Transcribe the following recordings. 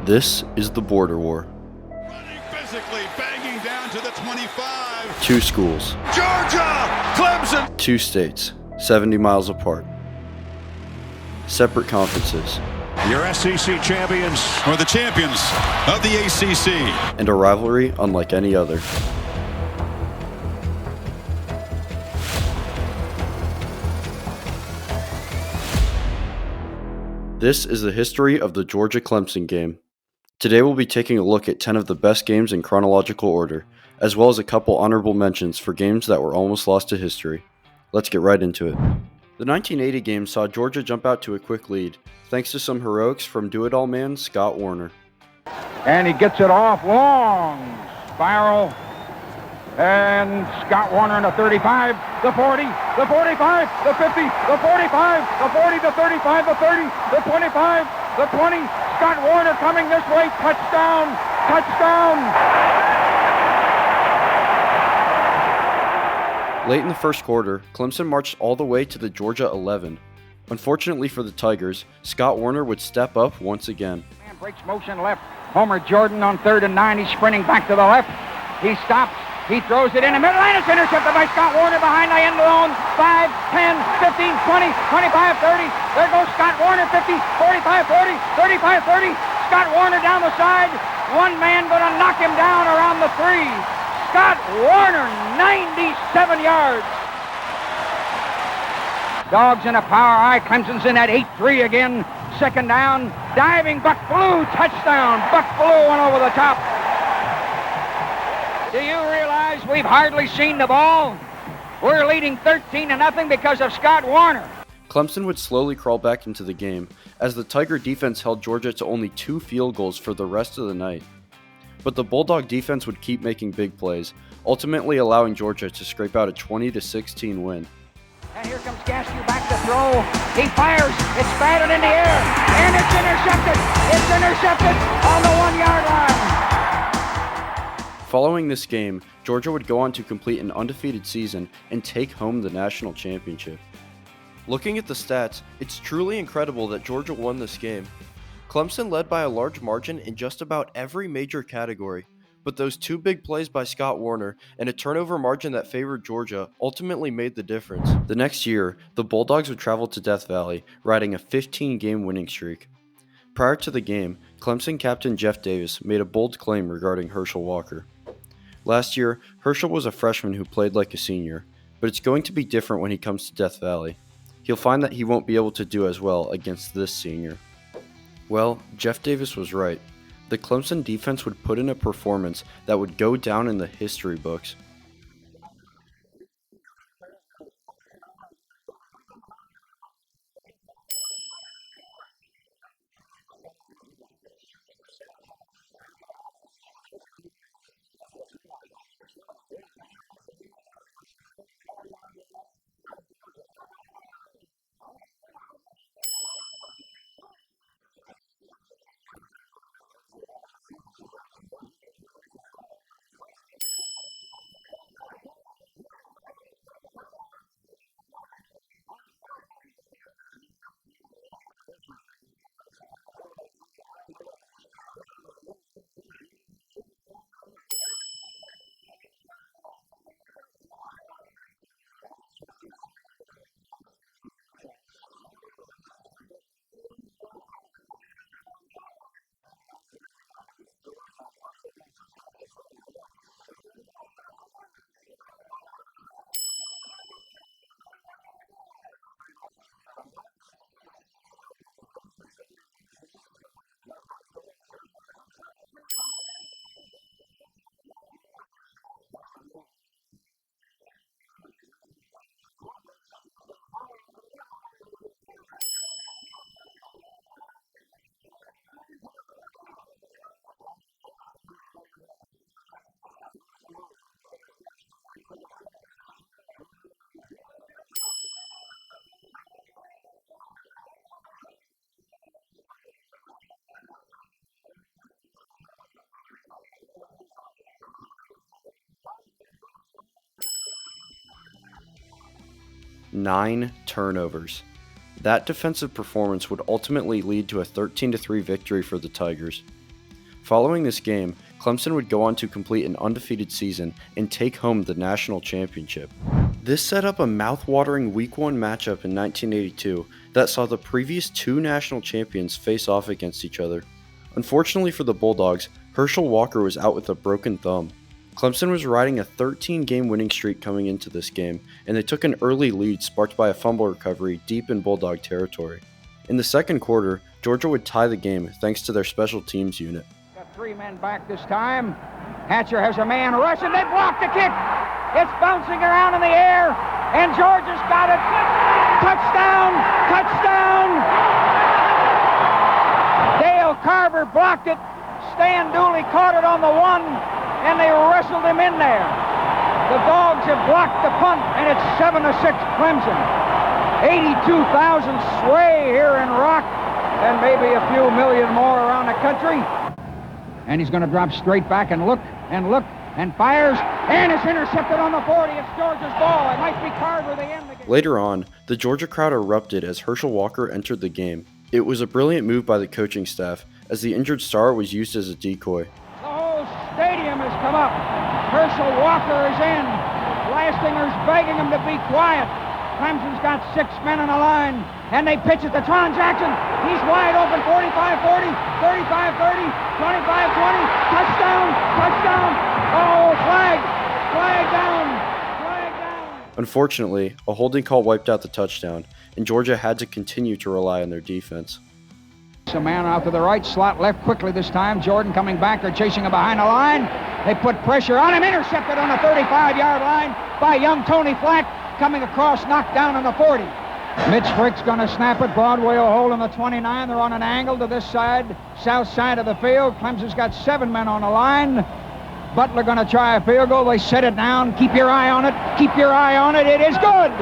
This is the border war. Running physically, banging down to the 25. Two schools. Georgia-Clemson. Two states, 70 miles apart. Separate conferences. Your SEC champions or the champions of the ACC. And a rivalry unlike any other. This is the history of the Georgia-Clemson game. Today we'll be taking a look at 10 of the best games in chronological order, as well as a couple honorable mentions for games that were almost lost to history. Let's get right into it. The 1980 game saw Georgia jump out to a quick lead, thanks to some heroics from do-it-all man Scott Warner. And he gets it off long, spiral, and Scott Warner in the 35, the 40, the 45, the 50, the 45, the 40, the 35, the 30, the 25, the 20, Scott Warner coming this way, touchdown, touchdown! Late in the first quarter, Clemson marched all the way to the Georgia 11. Unfortunately for the Tigers, Scott Warner would step up once again. Man breaks motion left, Homer Jordan on 3rd and 9, he's sprinting back to the left, he stops, he throws it in the middle, and it's intercepted by Scott Warner behind the end zone. 5, 10, 15, 20, 25, 30. There goes Scott Warner, 50, 45, 40, 35, 30. Scott Warner down the side. One man going to knock him down around the 3. Scott Warner, 97 yards. Dogs in a power eye. Clemson's in at 8-3 again. Second down. Diving Buck Blue. Touchdown. Buck Blue went over the top. Do you realize we've hardly seen the ball? We're leading 13-0 because of Scott Warner. Clemson would slowly crawl back into the game, as the Tiger defense held Georgia to only 2 field goals for the rest of the night. But the Bulldog defense would keep making big plays, ultimately allowing Georgia to scrape out a 20-16 win. And here comes Gaskew back to throw. He fires. It's batted in the air. And it's intercepted. It's intercepted on the 1-yard line. Following this game, Georgia would go on to complete an undefeated season and take home the national championship. Looking at the stats, it's truly incredible that Georgia won this game. Clemson led by a large margin in just about every major category, but those 2 big plays by Scott Warner and a turnover margin that favored Georgia ultimately made the difference. The next year, the Bulldogs would travel to Death Valley, riding a 15-game winning streak. Prior to the game, Clemson captain Jeff Davis made a bold claim regarding Herschel Walker. Last year, Herschel was a freshman who played like a senior, but it's going to be different when he comes to Death Valley. He'll find that he won't be able to do as well against this senior. Well, Jeff Davis was right. The Clemson defense would put in a performance that would go down in the history books. Nine turnovers. That defensive performance would ultimately lead to a 13-3 victory for the Tigers. Following this game, Clemson would go on to complete an undefeated season and take home the national championship. This set up a mouth-watering Week 1 matchup in 1982 that saw the previous two national champions face off against each other. Unfortunately for the Bulldogs, Herschel Walker was out with a broken thumb. Clemson was riding a 13-game winning streak coming into this game, and they took an early lead sparked by a fumble recovery deep in Bulldog territory. In the second quarter, Georgia would tie the game thanks to their special teams unit. Got three men back this time. Hatcher has a man rushing. They block the kick. It's bouncing around in the air, and Georgia's got it. Touchdown! Touchdown! Dale Carver blocked it. Stan Dooley caught it on the one, and they wrestled him in there. The Dogs have blocked the punt, and it's 7-6 Clemson. 82,000 sway here in Rock, and maybe a few million more around the country. And he's going to drop straight back and look, and fires, and it's intercepted on the 40. It's Georgia's ball. It might be Carver the end. Later on, the Georgia crowd erupted as Herschel Walker entered the game. It was a brilliant move by the coaching staff, as the injured star was used as a decoy. The whole stadium has come up. Herschel Walker is in. Lastinger's begging him to be quiet. Clemson's got 6 men on the line, and they pitch it to Tron Jackson. He's wide open, 45-40, 35-30, 25-20, touchdown, touchdown. Oh, flag down. Unfortunately, a holding call wiped out the touchdown, and Georgia had to continue to rely on their defense. A man out to the right, slot left quickly this time. Jordan coming back, they're chasing him behind the line. They put pressure on him, intercepted on the 35-yard line by young Tony Flack. Coming across, knocked down on the 40. Mitch Frick's going to snap it. Broadway will hold on the 29. They're on an angle to this side, south side of the field. Clemson's got 7 men on the line. Butler going to try a field goal. They set it down. Keep your eye on it. Keep your eye on it. It is good.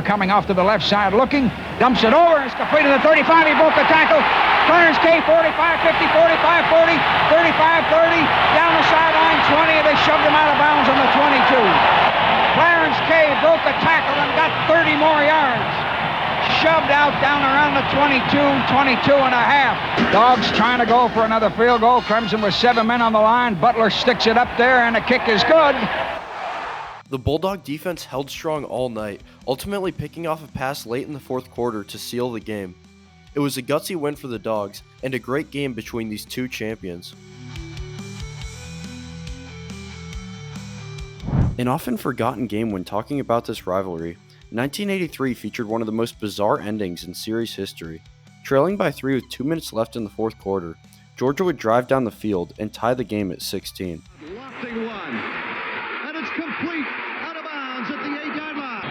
Coming off to the left side looking. Dumps it over. It's completed at 35. He broke the tackle. Clarence K, 45-50, 45-40, 35-30. Down the sideline, 20. And they shoved him out of bounds on the 22. Clarence K broke the tackle and got 30 more yards. Shoved out down around the 22 and a half. Dogs trying to go for another field goal. Clemson with 7 men on the line. Butler sticks it up there, and the kick is good. The Bulldog defense held strong all night, ultimately picking off a pass late in the fourth quarter to seal the game. It was a gutsy win for the Dogs, and a great game between these two champions. An often forgotten game when talking about this rivalry, 1983 featured one of the most bizarre endings in series history. Trailing by 3 with 2 minutes left in the fourth quarter, Georgia would drive down the field and tie the game at 16. Lofting one, and it's complete, out of bounds at the 8-yard line.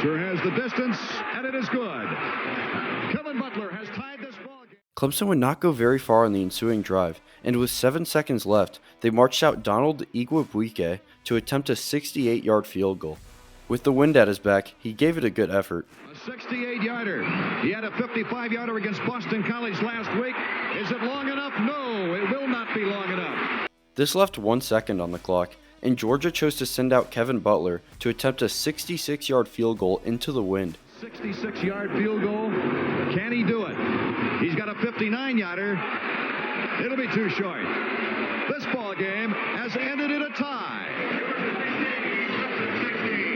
Sure has the distance, and it is good. Kevin Butler has tied this ball game. Clemson would not go very far in the ensuing drive, and with 7 seconds left, they marched out Donald Igwebuike to attempt a 68-yard field goal. With the wind at his back, he gave it a good effort. A 68-yarder. He had a 55-yarder against Boston College last week. Is it long enough? No, it will not be long enough. This left 1 second on the clock, and Georgia chose to send out Kevin Butler to attempt a 66-yard field goal into the wind. 66-yard field goal. Can he do it? He's got a 59-yarder. It'll be too short. This ball game has ended in a tie.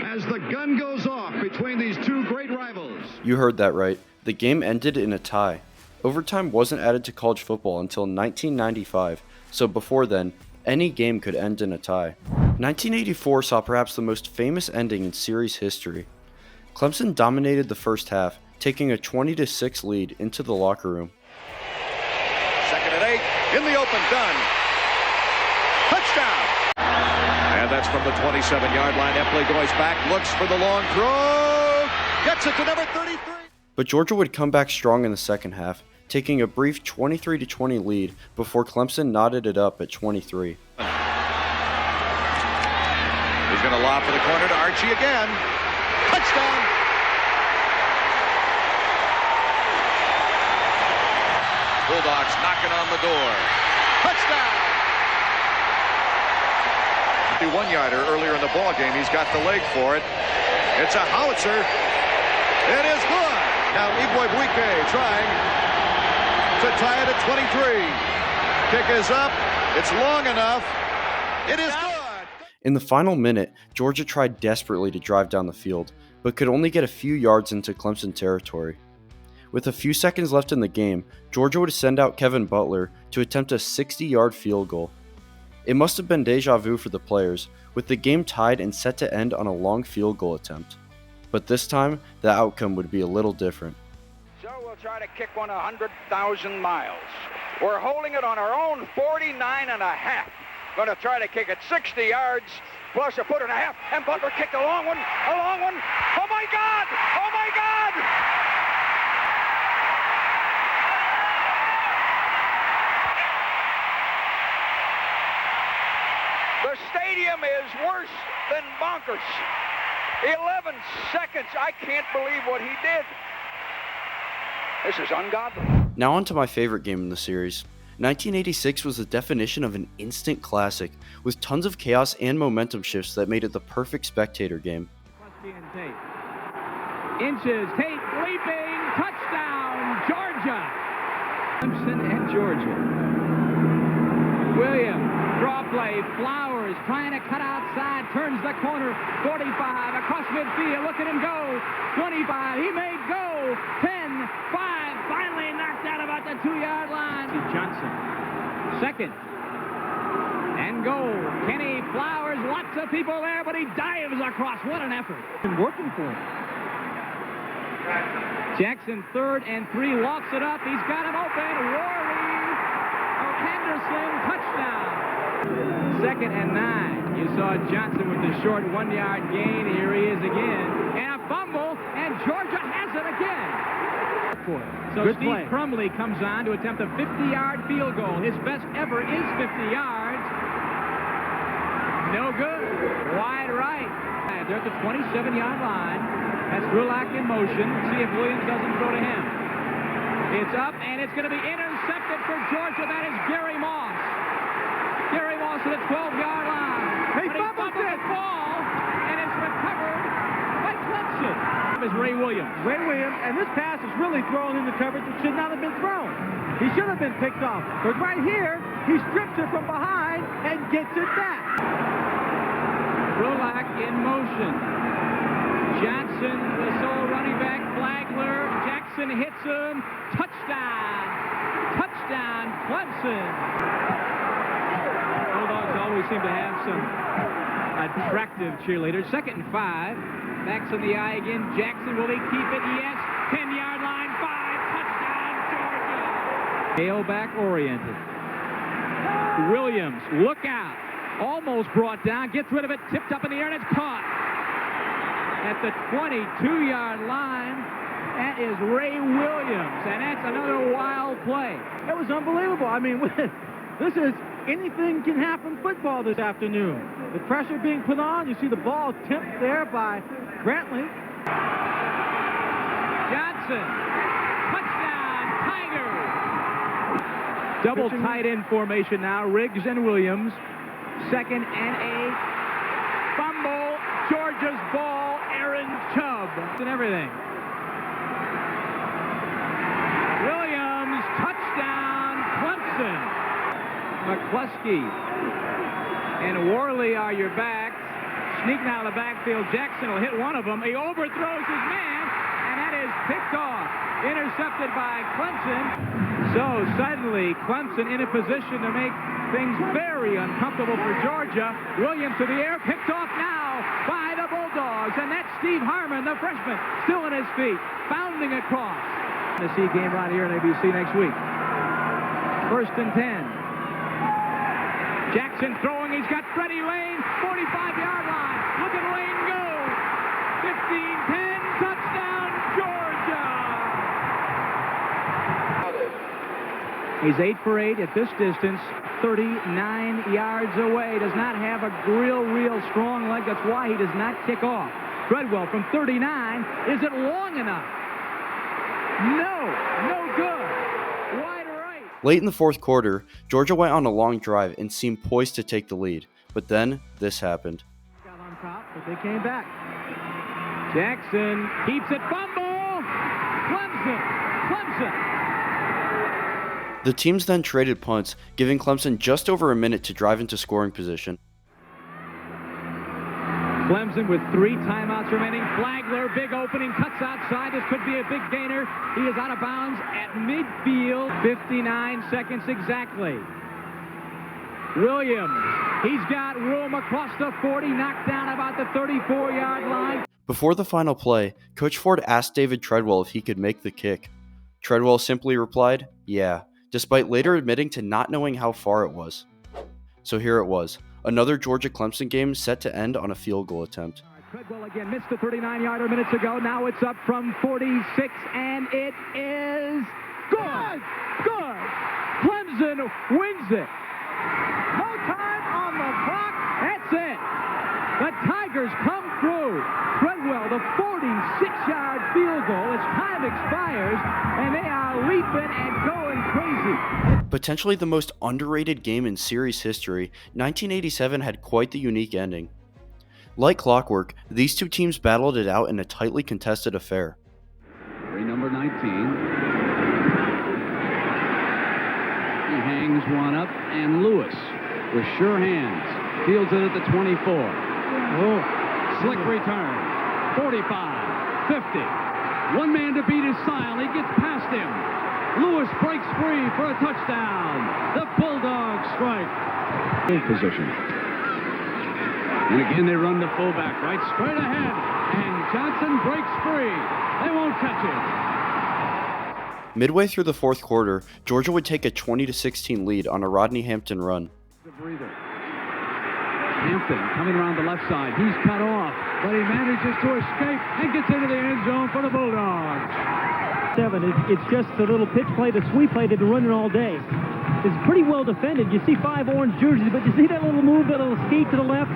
As the gun goes off between these two great rivals. You heard that right. The game ended in a tie. Overtime wasn't added to college football until 1995, so before then, any game could end in a tie. 1984 saw perhaps the most famous ending in series history. Clemson dominated the first half, taking a 20-6 lead into the locker room. 2nd and 8, in the open, done. Touchdown! And that's from the 27-yard line. Epley goes back, looks for the long throw, gets it to number 33. But Georgia would come back strong in the second half, taking a brief 23-20 lead before Clemson knotted it up at 23. He's going to lob for the corner to Archie again. Touchdown! Bulldogs knocking on the door. Touchdown! 51-yarder earlier in the ball game. He's got the leg for it. It's a howitzer. It is good. Now Igwebuike trying. to tie it at 23. Kick is up. It's long enough. It is good. In the final minute, Georgia tried desperately to drive down the field, but could only get a few yards into Clemson territory. With a few seconds left in the game, Georgia would send out Kevin Butler to attempt a 60-yard field goal. It must have been deja vu for the players, with the game tied and set to end on a long field goal attempt. But this time, the outcome would be a little different. So we'll try to kick one 100,000 miles. We're holding it on our own 49 and a half. Going to try to kick it 60 yards, plus a foot and a half, and Butler kicked a long one, Oh my God! Oh my God! The stadium is worse than bonkers. 11 seconds. I can't believe what he did. This is ungodly. Now on to my favorite game in the series. 1986 was the definition of an instant classic, with tons of chaos and momentum shifts that made it the perfect spectator game. Inches, Tate leaping, touchdown, Georgia! Clemson and Georgia. Williams, draw play, Flowers trying to cut outside, turns the corner, 45, across midfield, look at him go, 25, he may go, 10, 5, finally knocked out about the 2-yard line. Johnson, second, and goal. Kenny Flowers, lots of people there, but he dives across. What an effort. Been working for him. Jackson, 3rd and 3, walks it up. He's got him open. Worley, Henderson, touchdown. 2nd and 9. You saw Johnson with the short 1-yard gain. Here he is again. And a fumble, and Georgia has it again. So good Steve play. Crumley comes on to attempt a 50-yard field goal. His best ever is 50 yards. No good. Wide right. They're at the 27-yard line. That's Rulak in motion. See if Williams doesn't throw to him. It's up, and it's going to be intercepted for Georgia. That is Gary Moss. Gary Moss to the 12-yard line. He fumbled the ball, and it's recovered by Clemson. Is Ray Williams. Ray Williams, and this pass is really thrown into coverage that should not have been thrown. He should have been picked off. But right here, he strips it from behind and gets it back. Rulak in motion. Johnson, the sole running back, Flagler. Jackson hits him. Touchdown. Touchdown, Clemson. Bulldogs always seem to have some attractive cheerleaders. 2nd and 5. Backs in the eye again. Jackson, will he keep it? Yes. 10-yard line. 5. Touchdown, Georgia. Tailback oriented. Williams, look out. Almost brought down. Gets rid of it. Tipped up in the air, and it's caught. At the 22-yard line, that is Ray Williams, and that's another wild play. That was unbelievable. I mean, this is anything can happen football this afternoon. The pressure being put on, you see the ball tipped there by Brantley. Johnson, touchdown, Tigers. Double tight end formation now, Riggs and Williams. 2nd and 8. Fumble, Georgia's ball, Aaron Chubb. And everything. Williams, touchdown, Clemson. McCluskey and Worley are your backs. Sneaking out of the backfield, Jackson will hit one of them. He overthrows his man, and that is picked off. Intercepted by Clemson. So suddenly, Clemson in a position to make things very uncomfortable for Georgia. Williams to the air, picked off now by the Bulldogs. And that's Steve Harmon, the freshman, still on his feet, bounding across. The C game right here on ABC next week. 1st and 10. Jackson throwing, he's got Freddie Lane, 45-yard line. Look at Lane go. 15-10, touchdown, Georgia. He's 8 for 8 at this distance, 39 yards away. Does not have a real strong leg. That's why he does not kick off. Treadwell from 39. Is it long enough? No good. Wide right. Late in the fourth quarter, Georgia went on a long drive and seemed poised to take the lead. But then, this happened. Got on top, but they came back. Jackson keeps it. Fumble. Clemson. The teams then traded punts, giving Clemson just over a minute to drive into scoring position. Clemson with 3 timeouts remaining. Flagler, big opening, cuts outside. This could be a big gainer. He is out of bounds at midfield. 59 seconds exactly. Williams, he's got room across the 40, knocked down about the 34-yard line. Before the final play, Coach Ford asked David Treadwell if he could make the kick. Treadwell simply replied, "Yeah," despite later admitting to not knowing how far it was. So here it was, another Georgia-Clemson game set to end on a field goal attempt. Treadwell again missed the 39-yarder minutes ago. Now it's up from 46, and it is good. Good. Clemson wins it. No time on the clock. That's it. The Tigers come through. Treadwell, the 46-yard field goal as time expires, and they are leaping and going crazy. Potentially the most underrated game in series history, 1987 had quite the unique ending. Like clockwork, these two teams battled it out in a tightly contested affair. Number 19. He hangs one up, and Lewis, with sure hands, fields it at the 24. Oh, slick return. 45, 50. One man to beat his style. He gets past him. Lewis breaks free for a touchdown. The Bulldogs strike. In position. And again they run the fullback right straight ahead. And Johnson breaks free. They won't touch it. Midway through the fourth quarter, Georgia would take a 20-16 lead on a Rodney Hampton run. The breather. Hampton coming around the left side. He's cut off, but he manages to escape and gets into the end zone for the Bulldogs. It's just a little pitch play, the sweep play they've been running all day. It's pretty well defended. You see 5 orange jerseys, but you see that little move, that little skate to the left?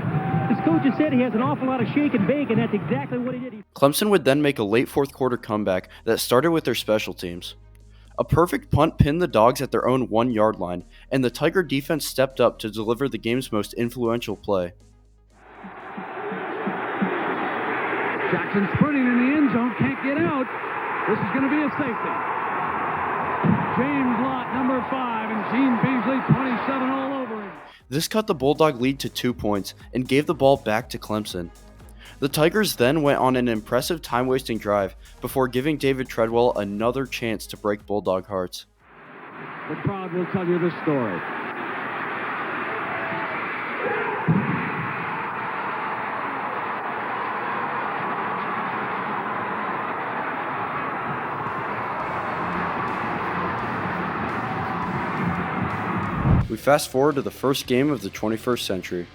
His coach has said he has an awful lot of shake and bake, and that's exactly what he did. Clemson would then make a late fourth quarter comeback that started with their special teams. A perfect punt pinned the Dogs at their own 1-yard line, and the Tiger defense stepped up to deliver the game's most influential play. Jackson sprinting in the end zone, can't get out. This is going to be a safety. James Lott, number 5, and Gene Beasley, 27 all over him. This cut the Bulldog lead to 2 points and gave the ball back to Clemson. The Tigers then went on an impressive time-wasting drive before giving David Treadwell another chance to break Bulldog hearts. The crowd will tell you this story. We fast forward to the first game of the 21st century.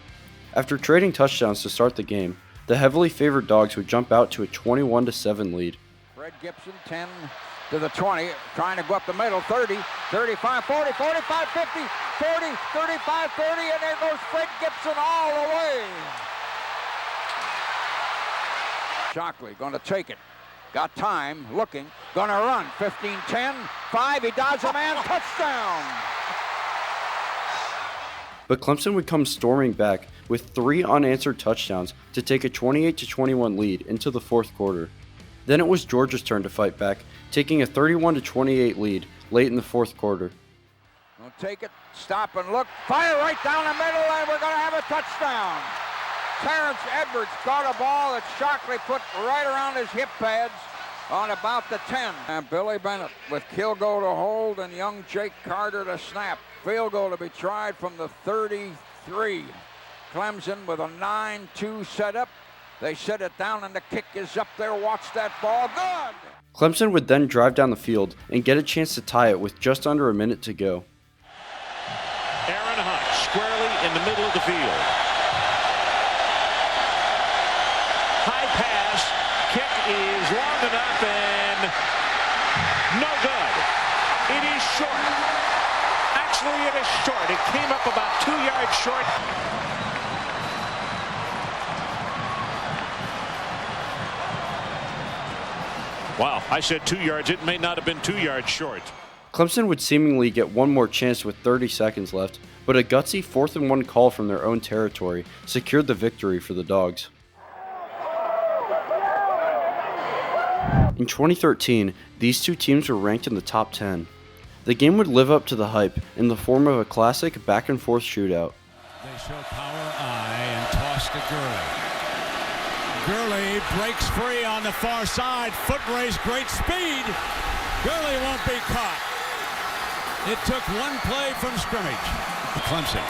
After trading touchdowns to start the game, the heavily favored Dogs would jump out to a 21-7 lead. Fred Gibson, 10 to the 20, trying to go up the middle, 30, 35, 40, 45, 50, 40, 35, 30, and there goes Fred Gibson all the way. Shockley going to take it. Got time, looking, going to run. 15, 10, 5, he dodges a man, touchdown. But Clemson would come storming back with 3 unanswered touchdowns to take a 28-21 lead into the fourth quarter. Then it was Georgia's turn to fight back, taking a 31-28 lead late in the fourth quarter. We'll take it, stop and look, fire right down the middle, and we're going to have a touchdown. Terrence Edwards got a ball that Shockley put right around his hip pads on about the 10. And Billy Bennett with Kilgo to hold and young Jake Carter to snap. Field goal to be tried from the 33. Clemson with a 9-2 setup. They set it down and the kick is up there. Watch that ball. Good! Clemson would then drive down the field and get a chance to tie it with just under a minute to go. Aaron Hunt squarely in the middle of the field. High pass. Kick is long enough and no good. It is short. Actually, it is short. It came up about 2 yards short. Wow, I said 2 yards. It may not have been 2 yards short. Clemson would seemingly get one more chance with 30 seconds left, but a gutsy 4th-and-1 call from their own territory secured the victory for the Dogs. In 2013, these two teams were ranked in the top 10. The game would live up to the hype in the form of a classic back-and-forth shootout. They show power I and toss to Gurley. Gurley breaks free on the far side. Foot race, great speed. Gurley won't be caught. It took one play from scrimmage. Clemson.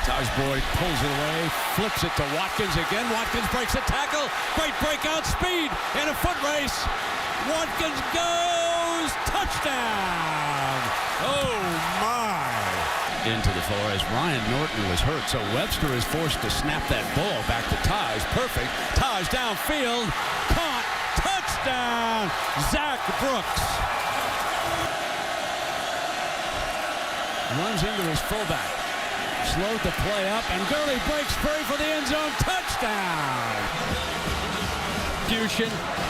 Taj Boyd pulls it away, flips it to Watkins again. Watkins breaks a tackle. Great breakout speed in a foot race. Watkins goes. Touchdown. Oh, my. Into the floor as Ryan Norton was hurt, so Webster is forced to snap that ball back to Taj. Perfect. Taj downfield. Caught. Touchdown. Zach Brooks. Runs into his fullback. Slowed the play up, and Gurley breaks free for the end zone. Touchdown!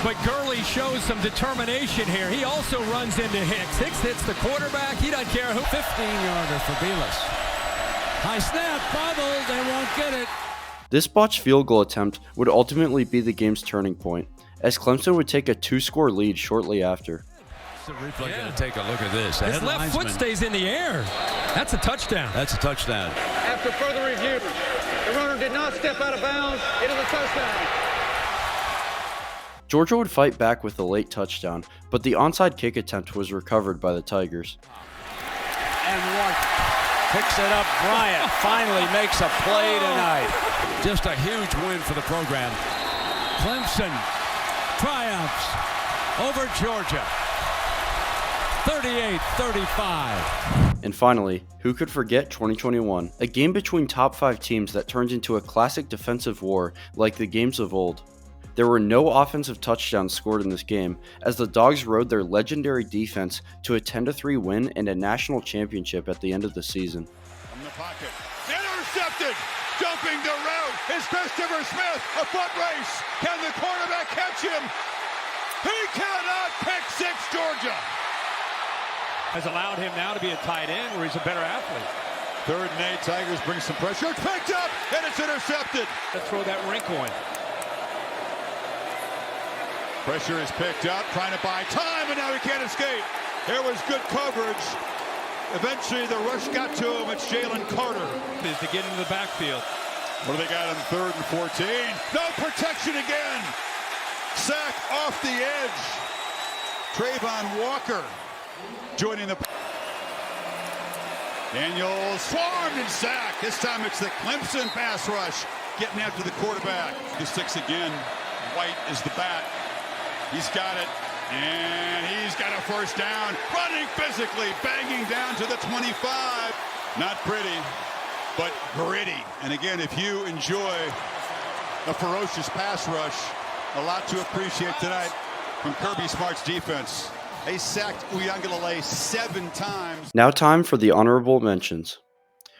But Gurley shows some determination here. He also runs into Hicks. Hicks hits the quarterback. He doesn't care who. 15-yarder for Belis. High snap, bobbled, they won't get it. This botched field goal attempt would ultimately be the game's turning point, as Clemson would take a 2-score lead shortly after. The replay going to take a look at this. His left foot stays in the air. That's a touchdown. That's a touchdown. After further review, the runner did not step out of bounds. It is a touchdown. Georgia would fight back with a late touchdown, but the onside kick attempt was recovered by the Tigers. And one picks it up. Bryant finally makes a play tonight. Just a huge win for the program. Clemson triumphs over Georgia. 38-35. And finally, who could forget 2021? A game between top 5 teams that turns into a classic defensive war like the games of old. There were no offensive touchdowns scored in this game, as the Dogs rode their legendary defense to a 10-3 win and a national championship at the end of the season. From the pocket. Intercepted! Jumping the route is Christopher Smith. A foot race. Can the quarterback catch him? He cannot pick 6 Georgia. Has allowed him now to be a tight end where he's a better athlete. 3rd and 8, Tigers bring some pressure. It's picked up, and it's intercepted. Let's throw that wrinkle in. Pressure is picked up, trying to buy time, and now he can't escape. There was good coverage. Eventually, the rush got to him. It's Jalen Carter. Is to get into the backfield. What do they got on 3rd and 14? No protection again. Sack off the edge. Trayvon Walker joining the... Daniels swarmed and sacked. This time it's the Clemson pass rush getting after the quarterback. The 6 again. White is the bat. He's got it, and he's got a first down. Running physically, banging down to the 25. Not pretty, but gritty. And again, if you enjoy a ferocious pass rush, a lot to appreciate tonight from Kirby Smart's defense. They sacked Uiagalelei 7 times. Now time for the honorable mentions.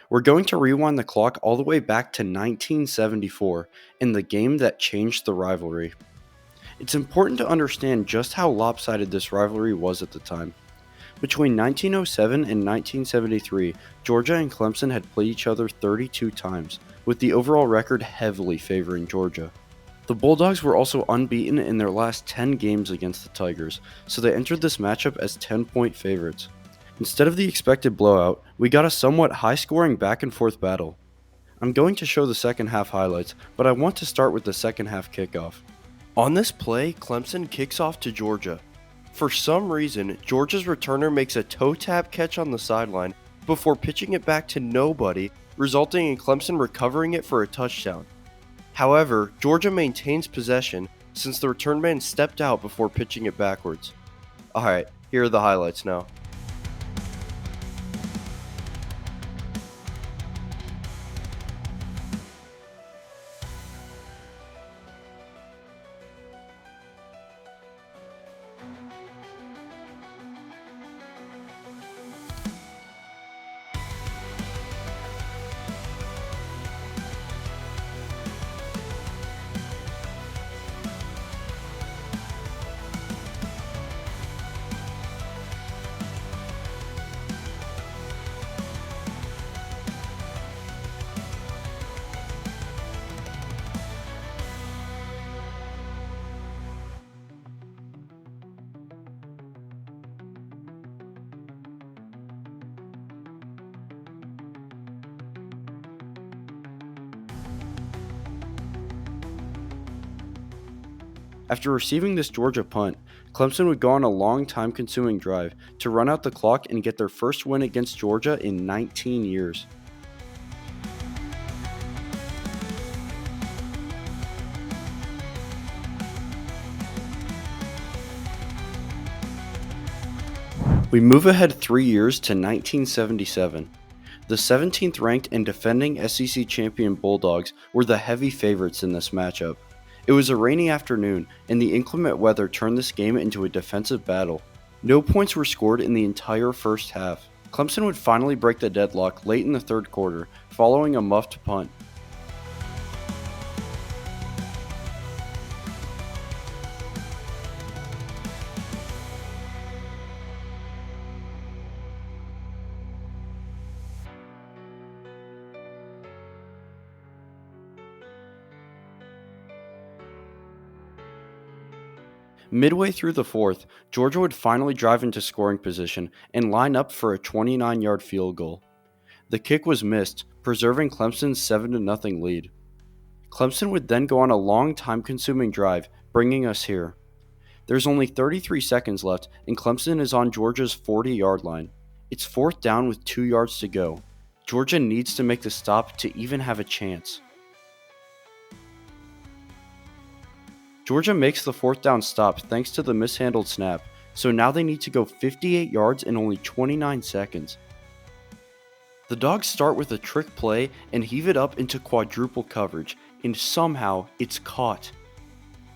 We're going to rewind the clock all the way back to 1974 in the game that changed the rivalry. It's important to understand just how lopsided this rivalry was at the time. Between 1907 and 1973, Georgia and Clemson had played each other 32 times, with the overall record heavily favoring Georgia. The Bulldogs were also unbeaten in their last 10 games against the Tigers, so they entered this matchup as 10-point favorites. Instead of the expected blowout, we got a somewhat high-scoring back-and-forth battle. I'm going to show the second half highlights, but I want to start with the second half kickoff. On this play, Clemson kicks off to Georgia. For some reason, Georgia's returner makes a toe tap catch on the sideline before pitching it back to nobody, resulting in Clemson recovering it for a touchdown. However, Georgia maintains possession since the return man stepped out before pitching it backwards. Alright, here are the highlights now. After receiving this Georgia punt, Clemson would go on a long time-consuming drive to run out the clock and get their first win against Georgia in 19 years. We move ahead 3 years to 1977. The 17th ranked and defending SEC champion Bulldogs were the heavy favorites in this matchup. It was a rainy afternoon, and the inclement weather turned this game into a defensive battle. No points were scored in the entire first half. Clemson would finally break the deadlock late in the third quarter, following a muffed punt. Midway through the fourth, Georgia would finally drive into scoring position and line up for a 29-yard field goal. The kick was missed, preserving Clemson's 7-0 lead. Clemson would then go on a long time-consuming drive, bringing us here. There's only 33 seconds left, and Clemson is on Georgia's 40-yard line. It's fourth down with 2 yards to go. Georgia needs to make the stop to even have a chance. Georgia makes the fourth down stop thanks to the mishandled snap, so now they need to go 58 yards in only 29 seconds. The Dogs start with a trick play and heave it up into quadruple coverage, and somehow it's caught.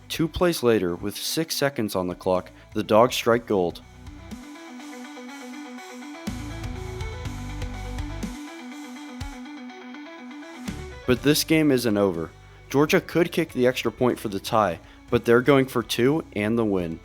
2 plays later, with 6 seconds on the clock, the Dogs strike gold. But this game isn't over. Georgia could kick the extra point for the tie, but they're going for 2 and the win.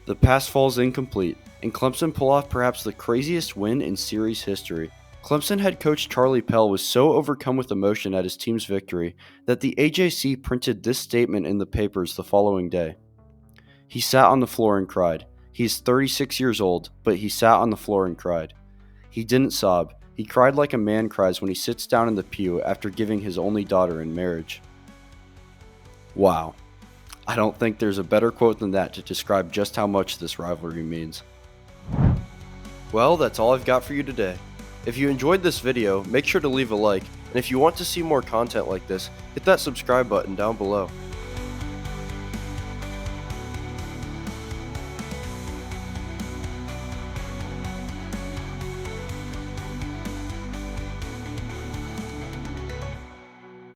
The pass falls incomplete, and Clemson pull off perhaps the craziest win in series history. Clemson head coach Charlie Pell was so overcome with emotion at his team's victory that the AJC printed this statement in the papers the following day. He sat on the floor and cried. He's 36 years old, but he sat on the floor and cried. He didn't sob. He cried like a man cries when he sits down in the pew after giving his only daughter in marriage. Wow. I don't think there's a better quote than that to describe just how much this rivalry means. Well, that's all I've got for you today. If you enjoyed this video, make sure to leave a like, and if you want to see more content like this, hit that subscribe button down below.